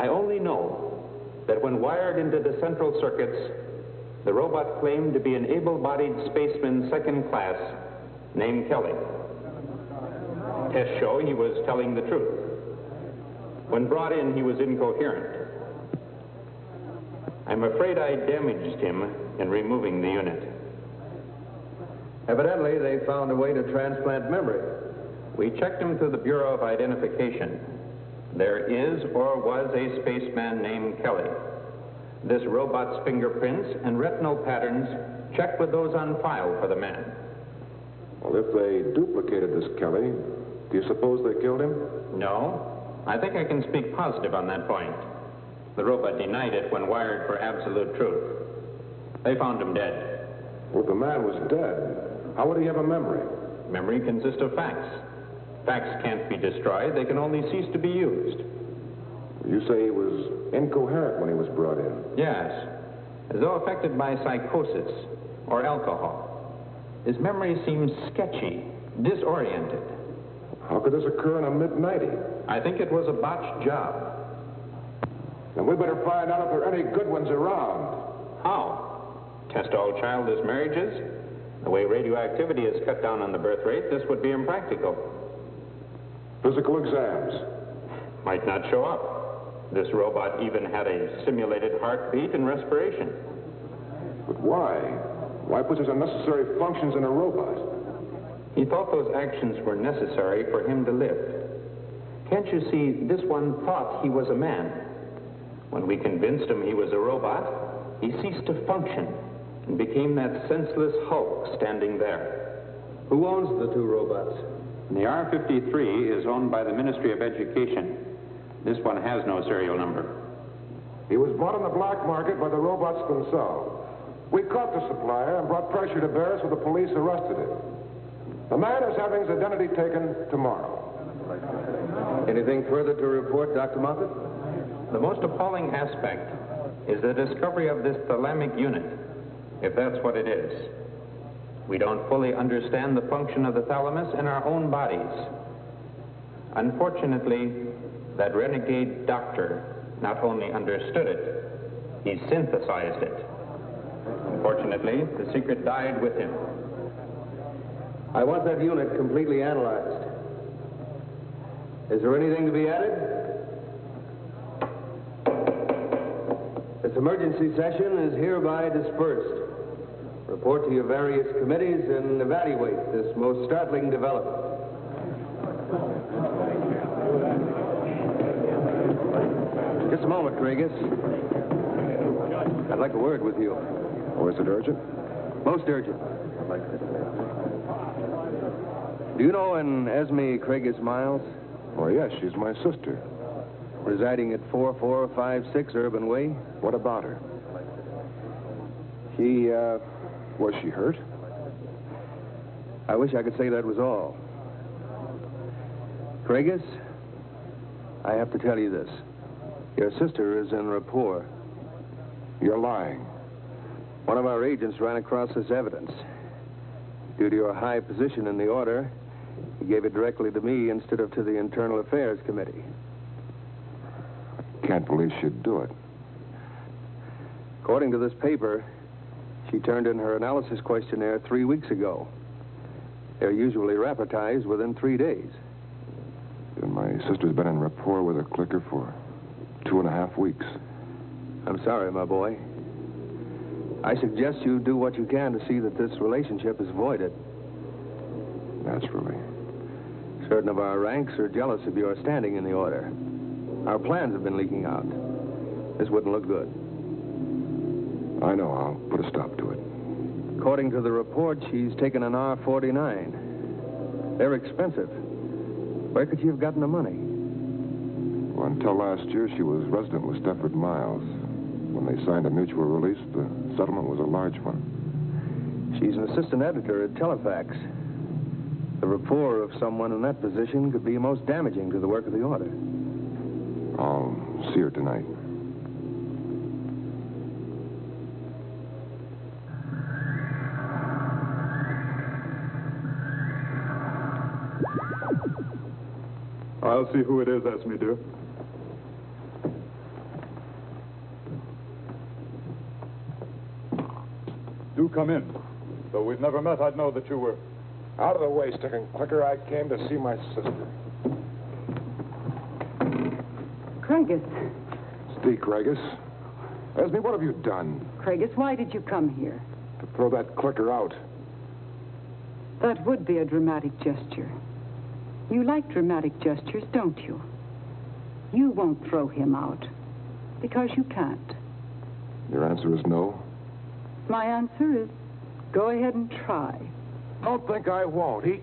I only know that when wired into the central circuits, the robot claimed to be an able-bodied spaceman second class named Kelly. Tests show he was telling the truth. When brought in, he was incoherent. I'm afraid I damaged him in removing the unit. Evidently, they found a way to transplant memory. We checked him through the Bureau of Identification. There is or was a spaceman named Kelly. This robot's fingerprints and retinal patterns checked with those on file for the man. Well, if they duplicated this Kelly, do you suppose they killed him? No. I think I can speak positive on that point. The robot denied it when wired for absolute truth. They found him dead. Well, if the man was dead, how would he have a memory? Memory consists of facts. Facts can't be destroyed. They can only cease to be used. You say he was incoherent when he was brought in? Yes, as though affected by psychosis or alcohol. His memory seems sketchy, disoriented. How could this occur in a mid-90? I think it was a botched job. Then we better find out if there are any good ones around. How? Test all childless marriages? The way radioactivity is cut down on the birth rate, this would be impractical. Physical exams? Might not show up. This robot even had a simulated heartbeat and respiration. But why? Why put such unnecessary functions in a robot? He thought those actions were necessary for him to live. Can't you see, this one thought he was a man. When we convinced him he was a robot, he ceased to function and became that senseless hulk standing there. Who owns the two robots? The R-53 is owned by the Ministry of Education. This one has no serial number. He was bought on the black market by the robots themselves. We caught the supplier and brought pressure to bear, so the police arrested him. The man is having his identity taken tomorrow. Anything further to report, Dr. Moffat? The most appalling aspect is the discovery of this thalamic unit, if that's what it is. We don't fully understand the function of the thalamus in our own bodies. Unfortunately, that renegade doctor not only understood it, he synthesized it. Unfortunately, the secret died with him. I want that unit completely analyzed. Is there anything to be added? This emergency session is hereby dispersed. Report to your various committees and evaluate this most startling development. Just a moment, Kregas. I'd like a word with you. Oh, is it urgent? Most urgent. Do you know an Esme Kregas Miles? Oh, yes, she's my sister. Residing at 4456 Urban Way? What about her? Was she hurt? I wish I could say that was all. Kregas, I have to tell you this. Your sister is in rapport. You're lying. One of our agents ran across this evidence. Due to your high position in the order, he gave it directly to me instead of to the Internal Affairs Committee. Can't believe she'd do it. According to this paper, she turned in her analysis questionnaire 3 weeks ago. They're usually rapidized within 3 days. And my sister's been in rapport with her clicker for 2.5 weeks. I'm sorry, my boy. I suggest you do what you can to see that this relationship is voided. Naturally. Certain of our ranks are jealous of your standing in the order. Our plans have been leaking out. This wouldn't look good. I know. I'll put a stop to it. According to the report, she's taken an R-49. They're expensive. Where could she have gotten the money? Well, until last year, she was resident with Stefford Miles. When they signed a mutual release, the settlement was a large one. She's an assistant editor at Telefax. The rapport of someone in that position could be most damaging to the work of the order. I'll see her tonight. I'll see who it is, Esme, dear. Do come in. Though we've never met, I'd know that you were... Out of the way, sticking clicker. I came to see my sister. Craigus. Steve Craigus. Esme, what have you done? Craigus, why did you come here? To throw that clicker out. That would be a dramatic gesture. You like dramatic gestures, don't you? You won't throw him out. Because you can't. Your answer is no? My answer is go ahead and try. Don't think I won't. He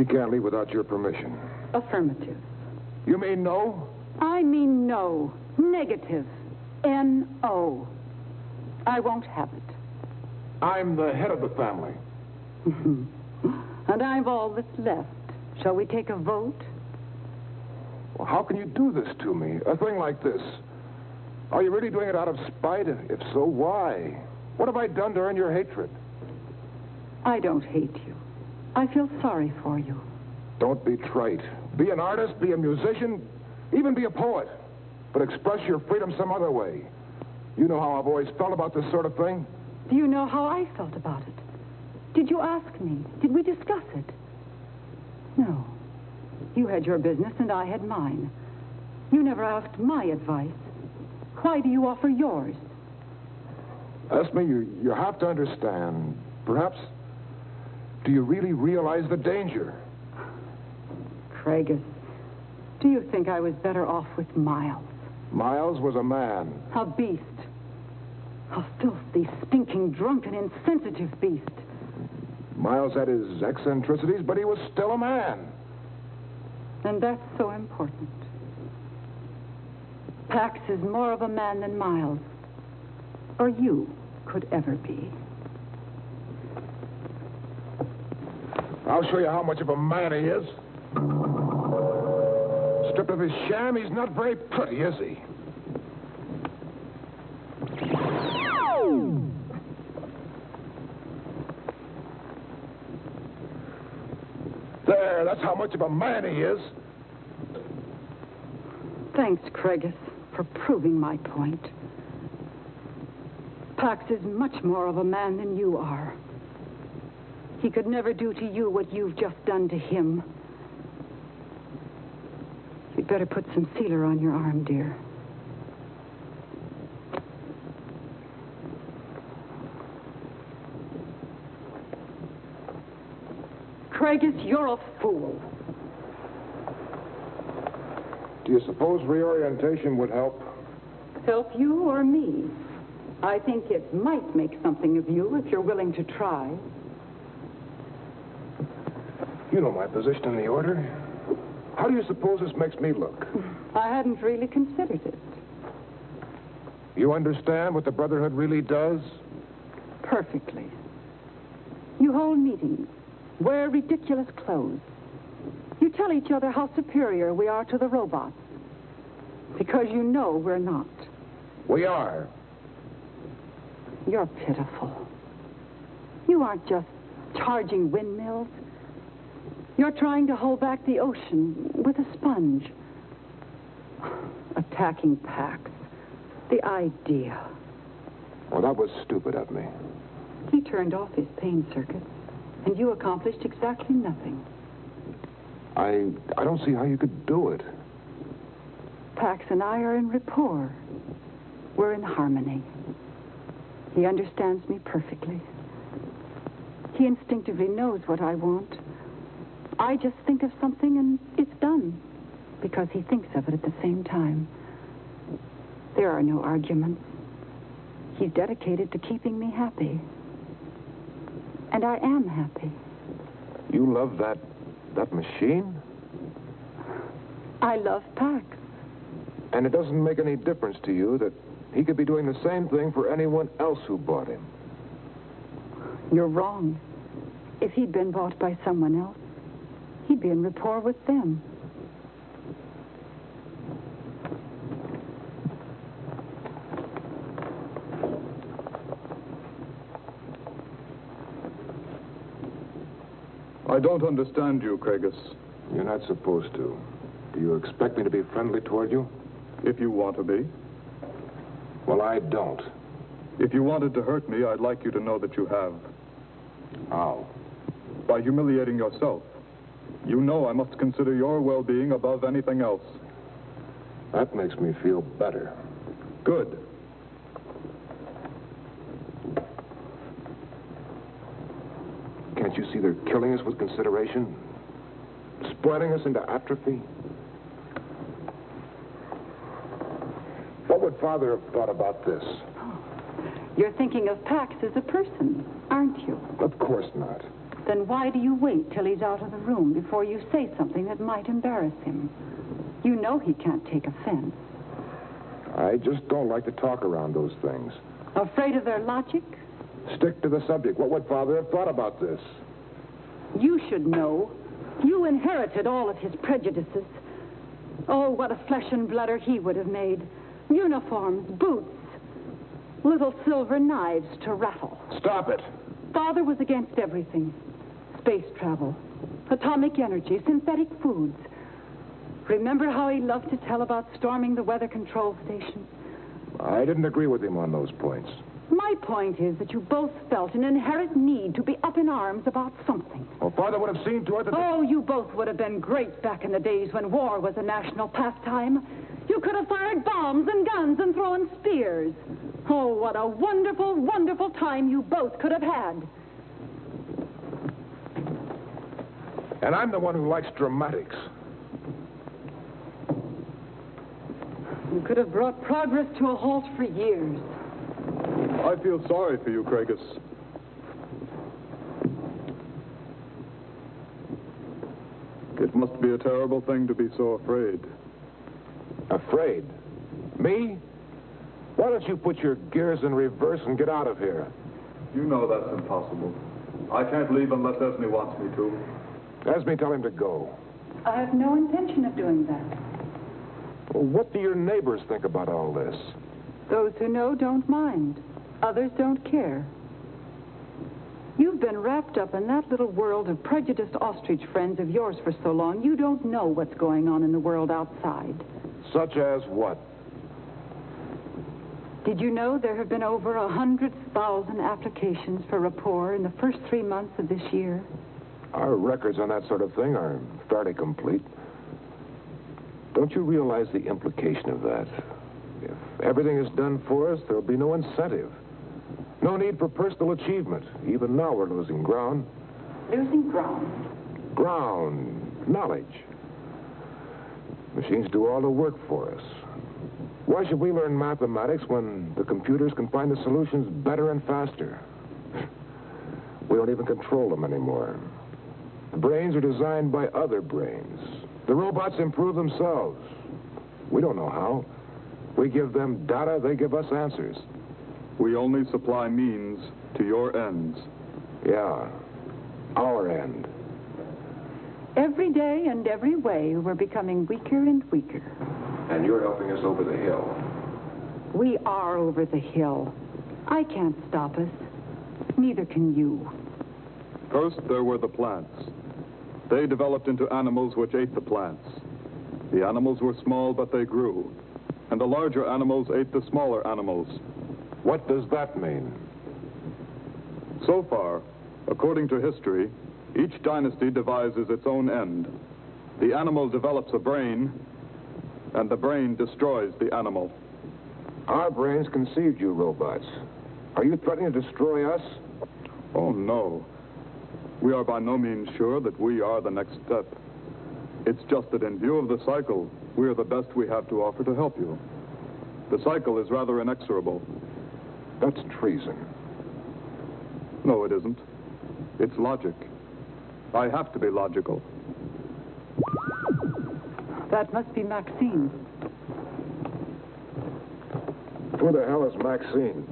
can't leave without your permission. Affirmative. You mean no? I mean no. Negative. N-O. I won't have it. I'm the head of the family. And I've all that's left. Shall we take a vote? Well, how can you do this to me? A thing like this? Are you really doing it out of spite? If so, why? What have I done to earn your hatred? I don't hate you. I feel sorry for you. Don't be trite. Be an artist, be a musician, even be a poet. But express your freedom some other way. You know how I've always felt about this sort of thing. Do you know how I felt about it? Did you ask me? Did we discuss it? No. You had your business and I had mine. You never asked my advice. Why do you offer yours? Esme, you have to understand. Perhaps, do you really realize the danger? Craigus, do you think I was better off with Miles? Miles was a man. A beast. A filthy, stinking, drunken, insensitive beast. Miles had his eccentricities, but he was still a man. And that's so important. Pax is more of a man than Miles. Or you could ever be. I'll show you how much of a man he is. Stripped of his sham, he's not very pretty, is he? There, that's how much of a man he is. Thanks, Craigus, for proving my point. Pax is much more of a man than you are. He could never do to you what you've just done to him. You'd better put some sealer on your arm, dear. Craigus, you're a fool. Do you suppose reorientation would help? Help you or me? I think it might make something of you if you're willing to try. You know my position in the order. How do you suppose this makes me look? I hadn't really considered it. You understand what the Brotherhood really does? Perfectly. You hold meetings, wear ridiculous clothes. You tell each other how superior we are to the robots. Because you know we're not. We are. You're pitiful. You aren't just charging windmills. You're trying to hold back the ocean with a sponge. Attacking Pax. The idea. Well, that was stupid of me. He turned off his pain circuits, and you accomplished exactly nothing. I don't see how you could do it. Pax and I are in rapport. We're in harmony. He understands me perfectly. He instinctively knows what I want. I just think of something and it's done, because he thinks of it at the same time. There are no arguments. He's dedicated to keeping me happy. And I am happy. You love that machine? I love Pax. And it doesn't make any difference to you that he could be doing the same thing for anyone else who bought him. You're wrong. If he'd been bought by someone else, he'd be in rapport with them. I don't understand you, Craigus. You're not supposed to. Do you expect me to be friendly toward you? If you want to be. Well, I don't. If you wanted to hurt me, I'd like you to know that you have. How? By humiliating yourself. You know I must consider your well-being above anything else. That makes me feel better. Good. Can't you see they're killing us with consideration? Spoiling us into atrophy? What would Father have thought about this? You're thinking of Pax as a person, aren't you? Of course not. Then why do you wait till he's out of the room before you say something that might embarrass him? You know he can't take offense. I just don't like to talk around those things. Afraid of their logic? Stick to the subject. What would Father have thought about this? You should know. You inherited all of his prejudices. Oh, what a flesh and blooder he would have made. Uniforms, boots, little silver knives to rattle. Stop it. Father was against everything. Space travel, atomic energy, synthetic foods. Remember how he loved to tell about storming the weather control station? I didn't agree with him on those points. My point is that you both felt an inherent need to be up in arms about something. Well, Father would have seen to it that... Oh, you both would have been great back in the days when war was a national pastime. You could have fired bombs and guns and thrown spears. Oh, what a wonderful, wonderful time you both could have had. And I'm the one who likes dramatics. You could have brought progress to a halt for years. I feel sorry for you, Craigus. It must be a terrible thing to be so afraid. Afraid? Me? Why don't you put your gears in reverse and get out of here? You know that's impossible. I can't leave unless Esme wants me to. Esme, tell him to go. I have no intention of doing that. Well, what do your neighbors think about all this? Those who know don't mind. Others don't care. You've been wrapped up in that little world of prejudiced ostrich friends of yours for so long, you don't know what's going on in the world outside. Such as what? Did you know there have been over 100,000 applications for rapport in the first 3 months of this year? Our records on that sort of thing are fairly complete. Don't you realize the implication of that? If everything is done for us, there'll be no incentive. No need for personal achievement. Even now we're losing ground. Losing ground? Ground. Knowledge. Machines do all the work for us. Why should we learn mathematics when the computers can find the solutions better and faster? We don't even control them anymore. The brains are designed by other brains. The robots improve themselves. We don't know how. We give them data, they give us answers. We only supply means to your ends. Yeah, our end. Every day and every way, we're becoming weaker and weaker. And you're helping us over the hill. We are over the hill. I can't stop us. Neither can you. First, there were the plants. They developed into animals which ate the plants. The animals were small, but they grew. And the larger animals ate the smaller animals. What does that mean? So far, according to history, each dynasty devises its own end. The animal develops a brain, and the brain destroys the animal. Our brains conceived you robots. Are you threatening to destroy us? Oh, no. We are by no means sure that we are the next step. It's just that in view of the cycle, we are the best we have to offer to help you. The cycle is rather inexorable. That's treason. No, it isn't. It's logic. I have to be logical. That must be Maxine. Who the hell is Maxine?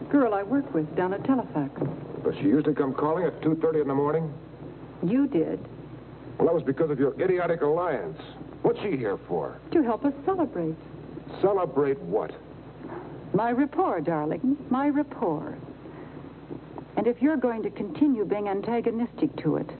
Girl I work with down at Telefax. Does she usually come calling at 2:30 in the morning? You did. Well, that was because of your idiotic alliance. What's she here for? To help us celebrate. Celebrate what? My rapport, darling. My rapport. And if you're going to continue being antagonistic to it,